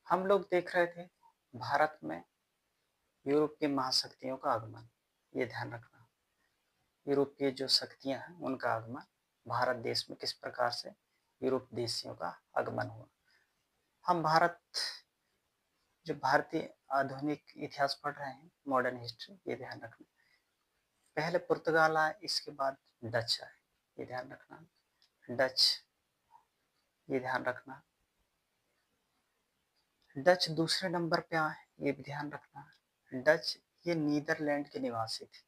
हम लोग देख रहे थे भारत में यूरोप की महाशक्तियों का आगमन। ये ध्यान रखना, यूरोप की जो शक्तियां हैं उनका आगमन भारत देश में किस प्रकार से यूरोप देशियों का आगमन हुआ। हम भारत जो भारतीय आधुनिक इतिहास पढ़ रहे हैं, मॉडर्न हिस्ट्री, ये ध्यान रखना। पहले पुर्तगाल आए, इसके बाद डच आए, ये ध्यान रखना। डच, ये ध्यान रखना। डच दूसरे नंबर पे आए, ये भी ध्यान रखना। डच ये नीदरलैंड के निवासी थे,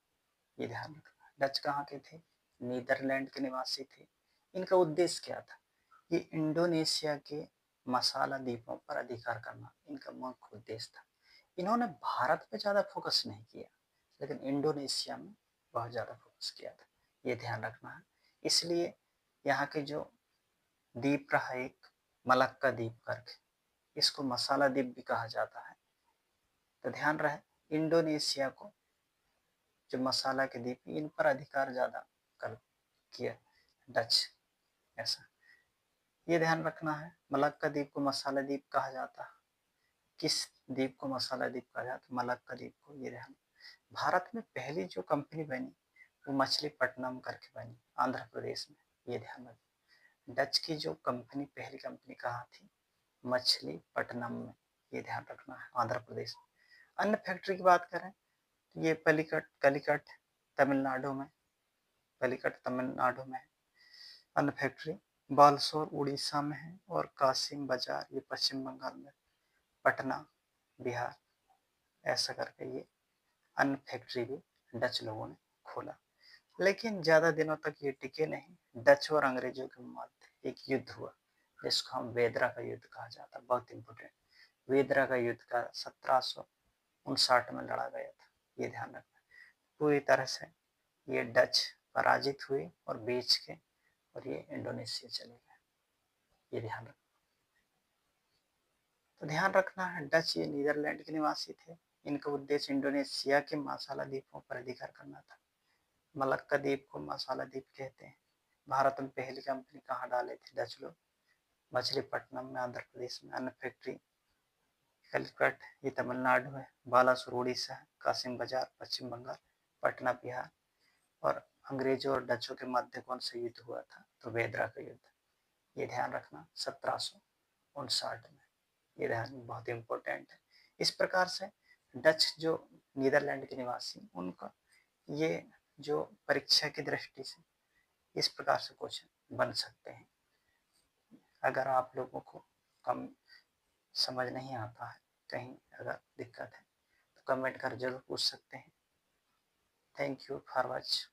ये ध्यान रखना। डच कहाँ के थे? नीदरलैंड के निवासी थे। इनका उद्देश्य क्या था? ये इंडोनेशिया के मसाला द्वीपों पर अधिकार करना इनका मुख्य उद्देश्य था। इन्होंने भारत पे ज़्यादा फोकस नहीं किया, लेकिन इंडोनेशिया में बहुत ज़्यादा फोकस किया था, ये ध्यान रखना है। इसलिए यहाँ के जो द्वीप रहा एक मलक्का द्वीप करके, इसको मसाला द्वीप भी कहा जाता है। तो ध्यान रहे, इंडोनेशिया को जो मसाला के द्वीप, इन पर अधिकार ज़्यादा कर किया डच, ऐसा ये ध्यान रखना है। मलक्का द्वीप को मसाला द्वीप कहा जाता है। किस द्वीप को मसाला द्वीप कहा जाता है? मलक्का द्वीप को, ये ध्यान। भारत में पहली जो कंपनी बनी वो मछलीपट्टनम करके बनी, आंध्र प्रदेश में, ये ध्यान रखना। डच की जो कंपनी, पहली कंपनी कहाँ थी? मछलीपट्टनम में, ये ध्यान रखना है, आंध्र प्रदेश में। अन्य फैक्ट्री की बात करें तो ये कलिकट तमिलनाडु में, कलिकट तमिलनाडु में है। अन्य फैक्ट्री बालसोर उड़ीसा में है, और कासिम बाजार ये पश्चिम बंगाल में, पटना बिहार, ऐसा करके ये अन्य फैक्ट्री भी डच लोगों ने खोला। लेकिन ज़्यादा दिनों तक ये टिके नहीं। डच और अंग्रेजों के मध्य एक युद्ध हुआ, जिसको हम वेदरा का युद्ध कहा जाता है, बहुत इंपॉर्टेंट। वेदरा का युद्ध का 1759 में लड़ा गया था, ये ध्यान रखना। पूरी तरह से ये डच पराजित हुए और बेच के, और ये इंडोनेशिया चले गए, ये ध्यान रखना। तो ध्यान रखना है, डच ये नीदरलैंड के निवासी थे। इनका उद्देश्य इंडोनेशिया के मसाला द्वीपों पर अधिकार करना था। मलक्का द्वीप को मसाला द्वीप कहते हैं। भारत में पहली कंपनी कहाँ डाले थे डच लोग? मछलीपट्टनम में, आंध्र प्रदेश में। अन्य फैक्ट्री कलिकट ये तमिलनाडु है, बालासुर उड़ीसा है, कासिम बाजार पश्चिम बंगाल, पटना बिहार। और अंग्रेजों और डचों के मध्य कौन सा युद्ध हुआ था? तो वेदरा का युद्ध, ये ध्यान रखना, 1759 में, ये ध्यान बहुत इंपॉर्टेंट है। इस प्रकार से डच जो नीदरलैंड के निवासी, उनका ये जो परीक्षा की दृष्टि से इस प्रकार से क्वेश्चन बन सकते हैं। अगर आप लोगों को कम समझ नहीं आता है, कहीं अगर दिक्कत है, तो कमेंट कर जरूर पूछ सकते हैं। Thank you for watch.